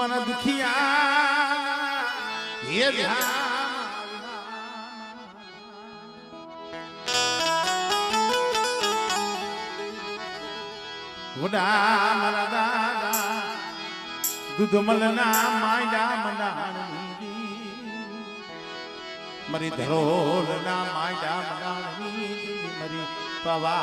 मन दुखिया ये वडा मरा दादा दूध मलना मायडा मंडाणी मरी धरोल ना मायडा मंडाणी मरी पवा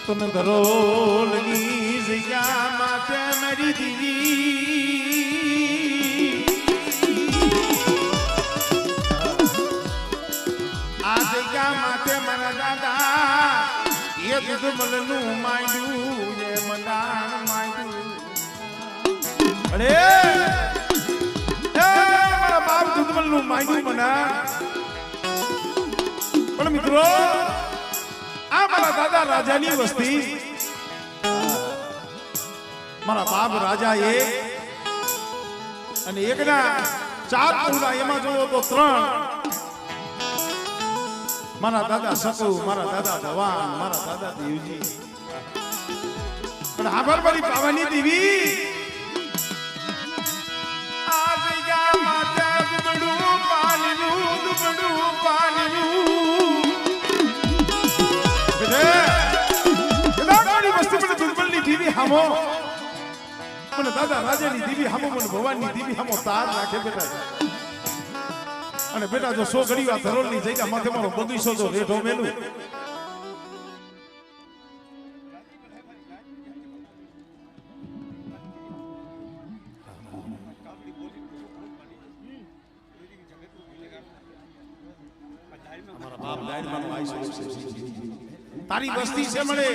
तुम धरोल नीजिया माते मेरी दीदी आज क्या माते मरा दादा ये दूध मलनू मायडू ये मंडाण मायडू अरे मारा बाप दूध मलनू मायडू मना पण मित्रों मारा दादा राजानी वस्ती मारा बाप राजा एक અને એકના ચાર પૂરા એમાં જોયો તો ત્રણ મારા દાદા સકુ મારા દાદા ભવાન મારા દાદા દેવજી પણ આભાર મારી પાવાની દેવી આજ જા માતા દુબડું પાણીનું હામો મને દાદા રાજાની દીવી હામો મને ભગવાનની દીવી હામો તાર રાખે બેટા અને બેટા જો 100 ઘડી આ ધરોલની જગ્યા માથે મારો બગીચો જો રેઢો મેલું અમારા બાપ લાઈનમાં આવી છે તારી વસ્તી છે મળે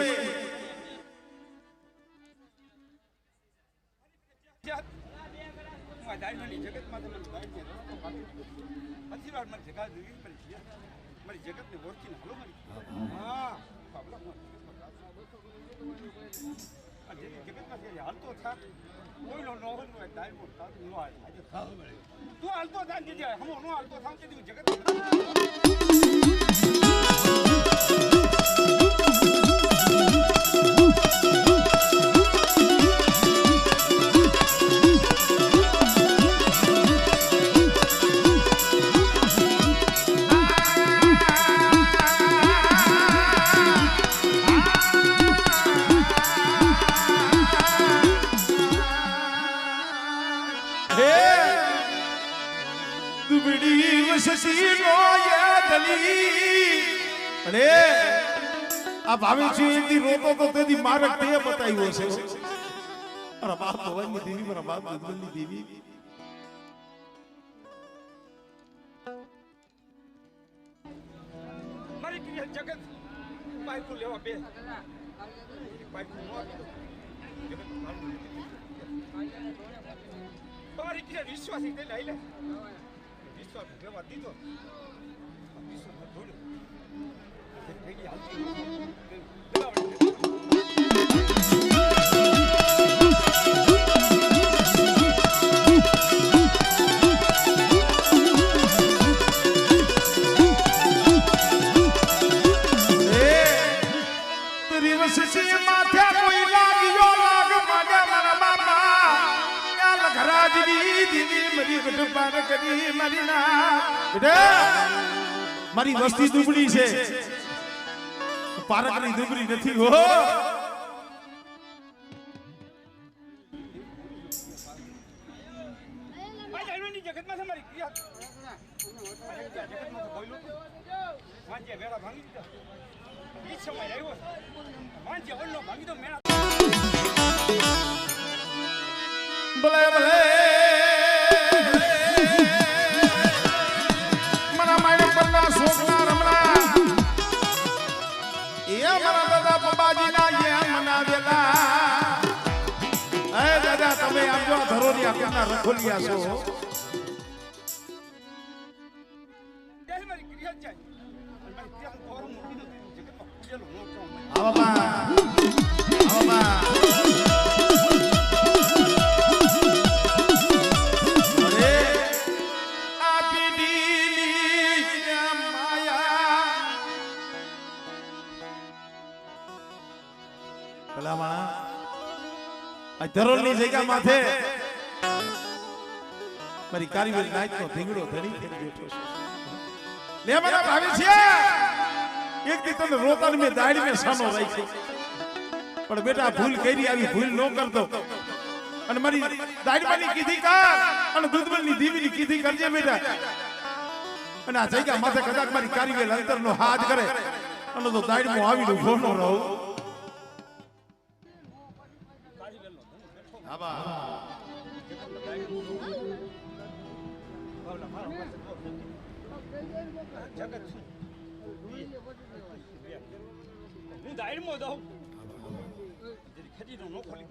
अब भाभी जी दी रोतो तो तेरी मारक ते बताई हो से अरे बाप भगवान की देवी मेरा बाप भगवान की देवी मारी की जगत बाइक को लेवा बे बाइक को जगत मारी की विश्वास इते लाइले विश्वास लेवा दी तो विश्वास थोड़ी देखी हालती મારી વસ્તી દુબળી છે પારકની દુબળી નથી હો ની જગતમાં તમારી ક્રિયા જગતમાં બોલ્યો વાંજે વેળા ભાંગી દીધા ઈ સમય આવ્યો વાંજે વળનો ભાંગી દો મેળા ભલે ભલે તમે આમ જો ધરોની આપના રખોલિયા છો મારી ક્રિયા જાય મારી ક્રિયા ફોરમ મૂકી દો જગતમાં પૂજેલો નો આવા બા ભલા માણા આ ધરોલની જગ્યા માથે મારી કારીગર નાઈટનો ધીંગડો ધણી થઈ બેઠો છે લે મારા ભાવી છે એક દી તને રોતાને મે દાડી મે સાનો રાખી પણ બેટા ભૂલ કરી આવી ભૂલ ન કરતો અને મારી દાડીમાંની કીધી કા અને દૂધમલની દીવીની કીધી કરજે બેટા અને આ જગ્યા માથે કદાચ મારી કારીગર અંતરનો હાથ કરે અને તો દાડીમાં આવીને ઉભો ન રહું આબા હું દાયરમાં દઉં ખરીદો નો ખોલી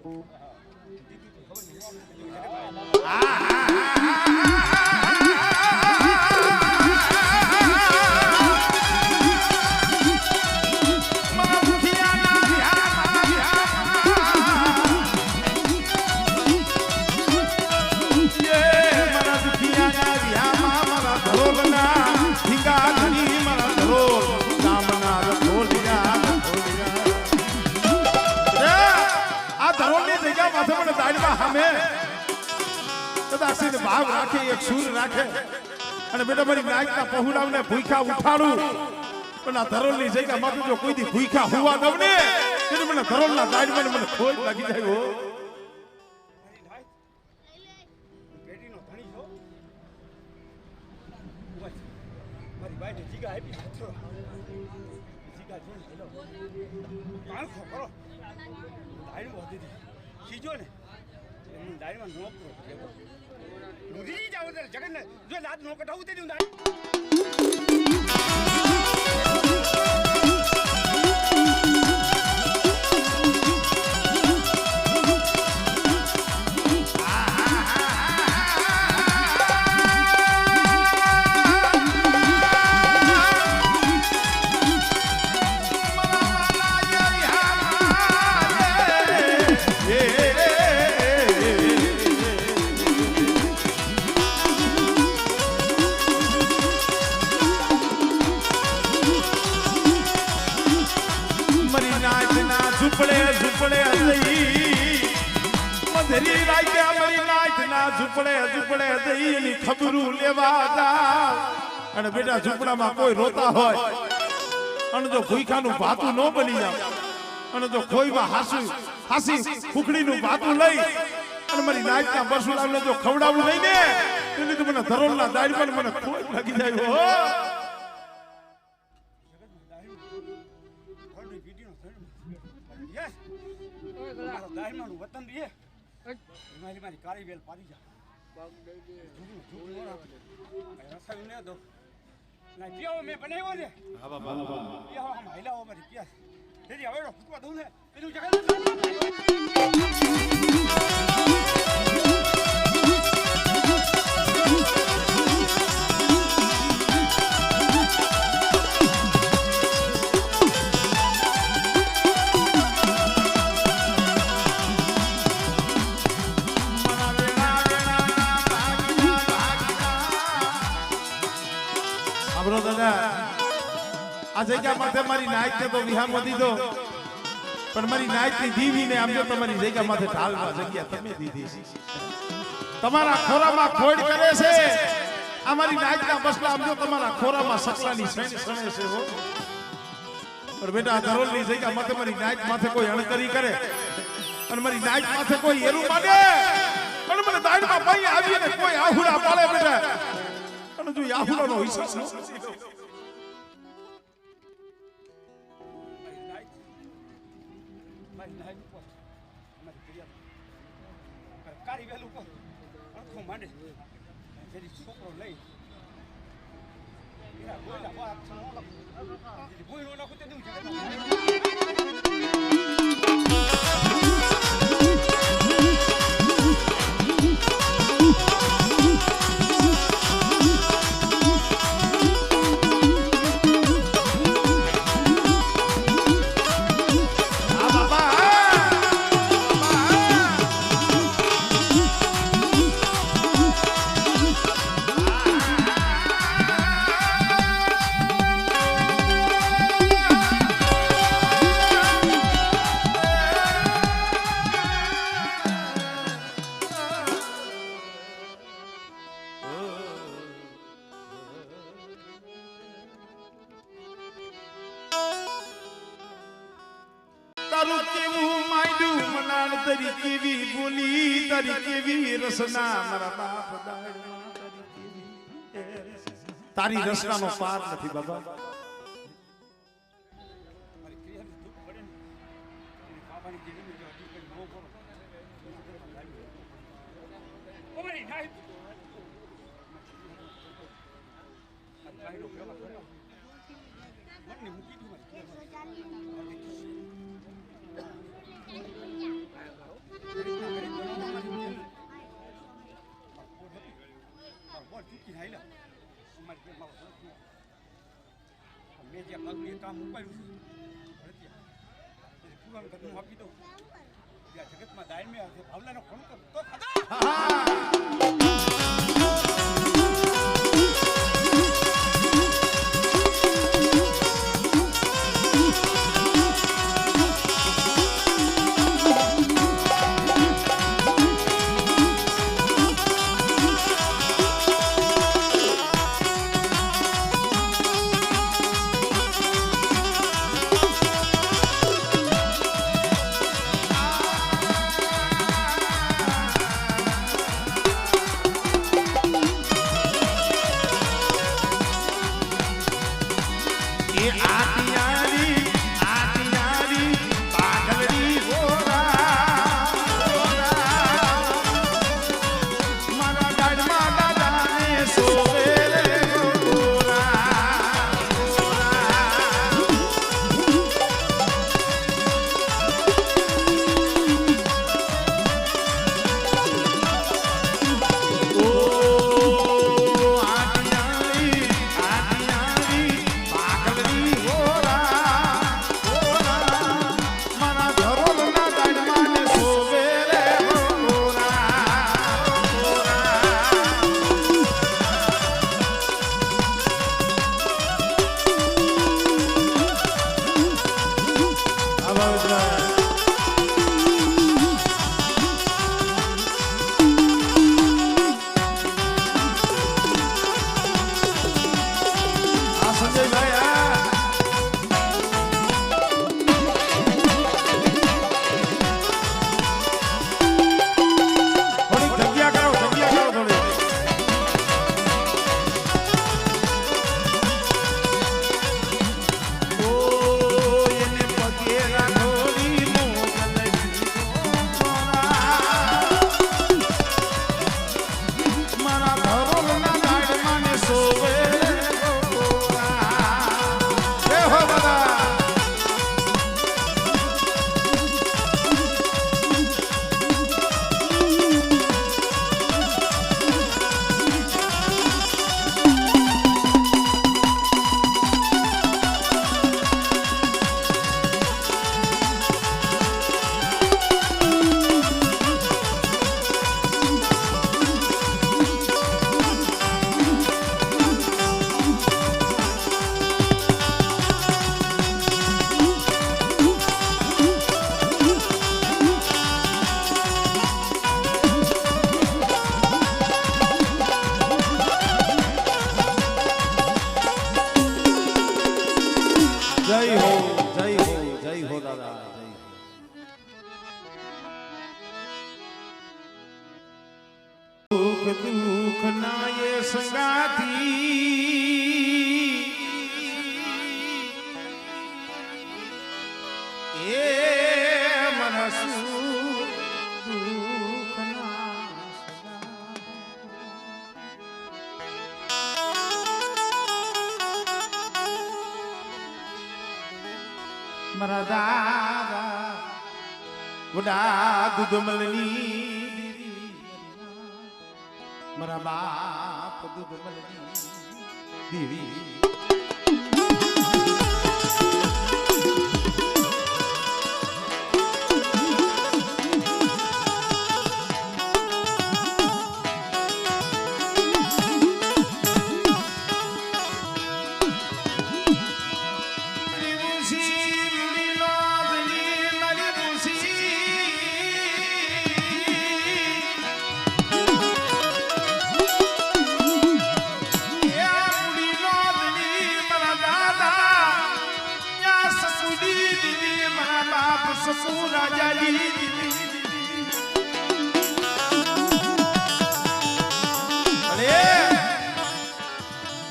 ભાવ રાખે એક સૂર રાખે અને બેટા મારી નાઈકના પહોળાવને ભૂખા ઉઠાડું પણ આ ધરોલની જગ્યા માં જો કોઈ દી ભૂખા હોવા દઉં ને એટલે મને ધરોલના દાડમાં મને ખોજ લાગી જાય હો બેટીનો ધણી છો મારી બાઈને જીગા આપી હાથો જીગા જોઈ હેલો પાંખો કરો દાડમાં વધી ખીજો ને એમ દાડમાં નોકરો કેવો મુરી જાવ તો જગન્નાથ જો લાત નો કટાવું તે દઉં અને બેટા ઝૂંપડામાં કોઈ રોતા હોય અને જો ભૂખાનું ભાતું ન બની જાય અને જો ખોઈમાં હાસી ફૂકડીનું ભાતું લઈ અને મારી નાચના બસુલાને જો ખવડાવું નહીં ને એટલે તો મને ધરોલના દાડમાં મને ખોજ લાગી જાય હો વતન રીએ મારી કાળી વેલ પાડી જા રસાયું ને દો ના પીઓ મે બનાવ્યો ને હા બાબા પીઓ હમ હાઈલાઓ મારી પીયા તેરી હવે ફૂટવા દઉં ને પેલું જગત આ જગ્યા માથે મારી નાઈટ તો વિહામ વધી દો પણ મારી નાઈટ ની દીવીને આમ જો તમારી જગ્યા માથે ઢાલવા જગ્યા તમે દીધી તમારા ખોરામાં ખોડ કરે છે આ મારી નાઈટ ના બસલા આમ જો તમારા ખોરામાં સકલાની સણે છે હો પણ બેટા ધરોલની જગ્યા માથે મારી નાઈટ માથે કોઈ અણકરી કરે અને મારી નાઈટ માથે કોઈ એરું માંડે અને મને દાડમાં પાઈ આવીને કોઈ આહુડા પાડે બેટા અને જો આહુડાનો હિસાબ ન કારી વેલ ઉપર આખો માંડે જેરી છોકરો લઈ એના બોયલા વાત નો બોયલો નાખું તે દઉં છે તારું કેવું માંડ્યું મનાણ તરી કેવી બોલી તારી કેવી રસના મારા બાપ દાડમાં તારી રસનાનો પાર નથી બાબા જગતમાં દાયમે ભાવલાનો ખોણ તો દુઃખ ના એ સંગાથી એ મનસુ દુઃખ ના મારા દાદા વડા દુધમલની મારા બાપ દુધમલની દેવી બાપ સસુ રાજાજી અરે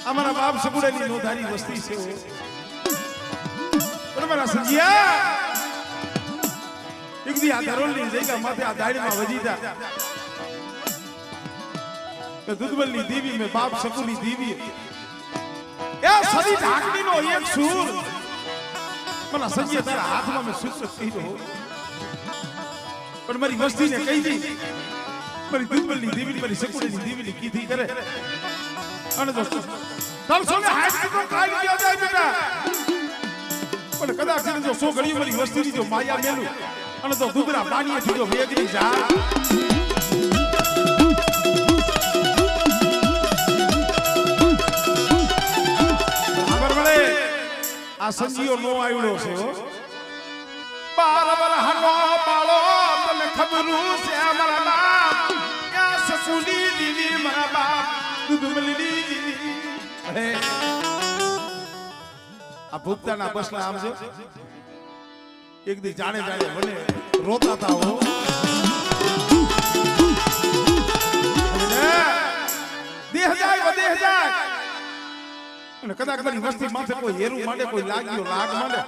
અમારા બાપ સગુડાની નોધારી વસ્તી છે પણ મારા સંજિયા એક દી આ ધરોલની જગ્યા માથે આ દાડીમાં વજીતા કે દૂધબલની દેવી મે બાપ સગુની દેવી એ સદી ઢાકણીનો એક સૂર મારા સંજિયા તારા હાથમાં મે સુખ કર્યો પણ મારી વસ્તીને કહી દી મારી દૂધબલની દેવી મારી સગુડાની દેવીની કીધી કરે અને દોસ્તો તમ સોને હાથ તો કાઢી ગયો જાય બેટા પણ કદાચ જો સો ઘડી મારી વસ્તીની જો માયા મેલું અને તો દુબરા પાણીએ થી જો વેગની જા ખબર મળે આ સંજીઓ નો આવ્યો છે હો બારબર હનો બાળો તને ખબરું છે મારા બાપ યા સસુની દીવી મારા બાપ દુબલી દીવી આ ભૂપતાના બસલા આમ જો એક દી જાણે જાણે મને રોતા હતા હો દેહ જાય વધે જાય અને કદાચ મારી વસ્તી માથે કોઈ હેરું માંડે કોઈ લાગ્યો લાગ માંડે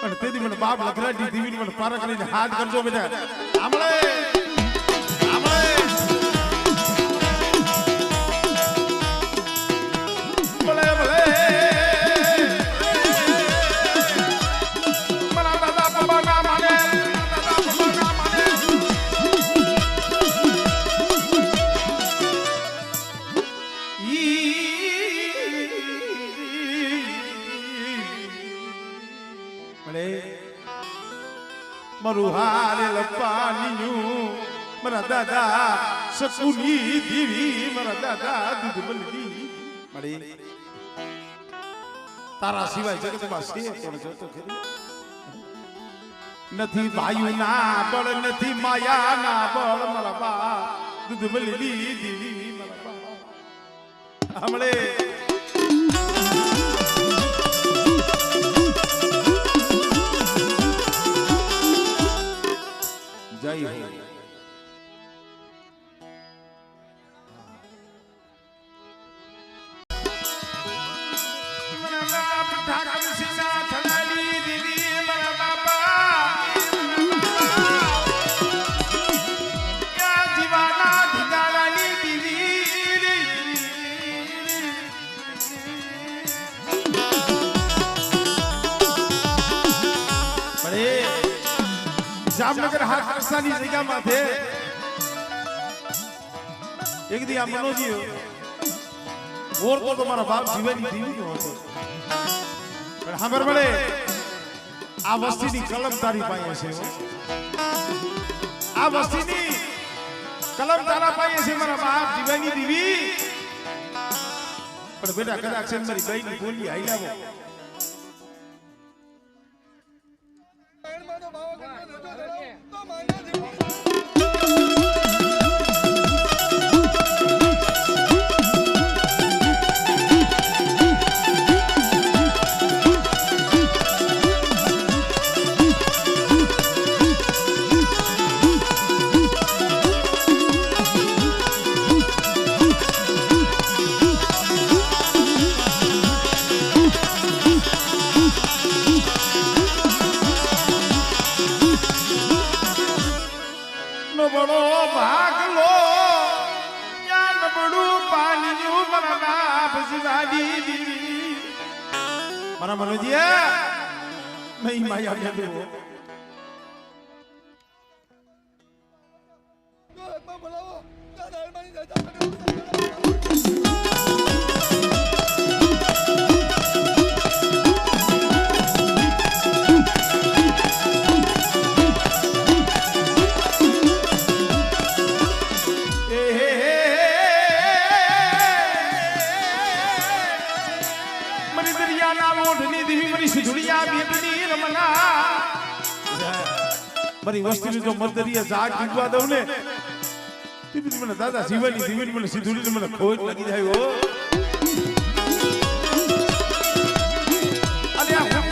અને તેથી મને બાપ લખરાજી દીવીને મને પારા કરીને હાથ કરજો બેટા આમળે મરુહારે લપાનિયું મારા દાદા સકુની દેવી મારા દાદા દૂધબલની મળી તારા સિવાય જગતમાં છે કોણ જોતો ખરી નથી ભાઈના બળ નથી માયાના બળ મારા બા દૂધબલની દેવી મારા બા હમણે જય હો જામનગર હાથ રસ્તાની જગ્યામાં છે એક દી આ મનોજી ઓરતો તો મારા બાપ જીવાની દીવી હતો પણ ખબર પડે આ વસ્તીની કલમ તારી પાસે છે આ વસ્તીની કલમ તારા પાસે છે મારા બાપ જીવાની દીવી પણ બેટા કદાચ છે મારી બહેની બોલી આઈ લાવો મારા મનોજીયા નહીં માયા મેલું મારી વસ્તીની જો મર્દરીએ જાગ દીધવા દઉં ને મને દાદા જીવાની જીવાની મને સીધુડીને મને ખોટ લાગી જાય હો અરે આ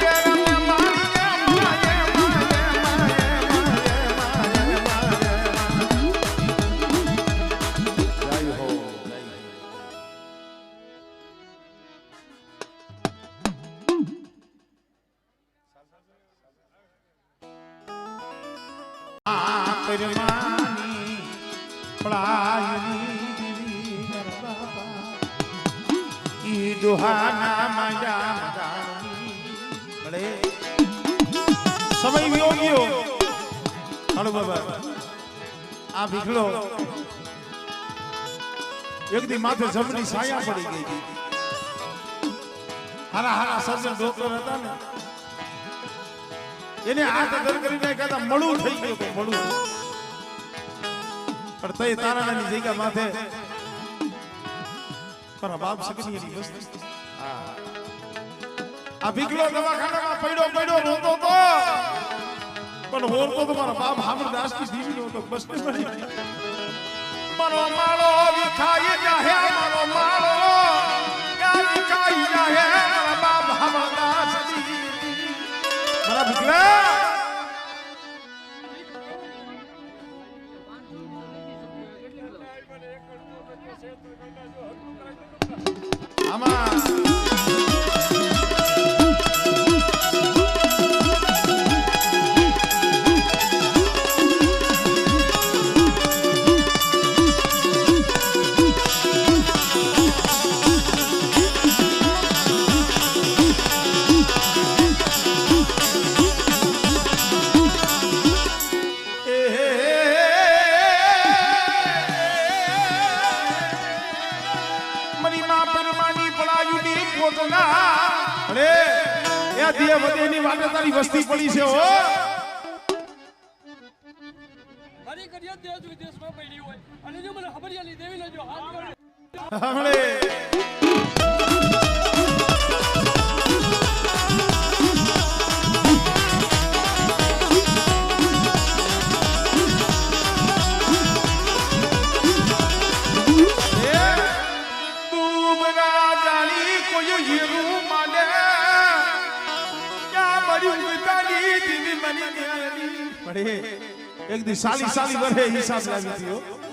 માની પળાયની દીવી મારા બાપા ઈ દુહાના માયા મગાની મળે સમય વિયો ગયો હાલો બાબા આ ભીખડો એક દી માથે જમણી છાયા પડી ગઈ હતી હારા હારા સર્જન ડોક્ટર હતા ને એને હાથ દર કરીને કહેતા મળું થઈ ગયું તો મળું પણ તઈ તારાની જગ્યા માથે પર બાપ સકની એની વસ્તુ આ ભીખડો દવાખાનામાં પડ્યો રોતો તો પણ હોરતો તો મારા બાપ હામરદાસ ની દીવી નો તો બસ મળી મારો માળો વિખાઈ જાહે મારો માળો યા વિખાઈ જાહે મારા બાપ હામરદાસ ની મારા ભીખડા આમાં વસ્તી પડી છે હો મારી કરિયા દેશ વિદેશમાં પડી હોય અને જો મને ખબરિયાની દેવીને જો હાથ કરે હમણે એક દી સાલી વર્ષે હિસાબ લાવી હતી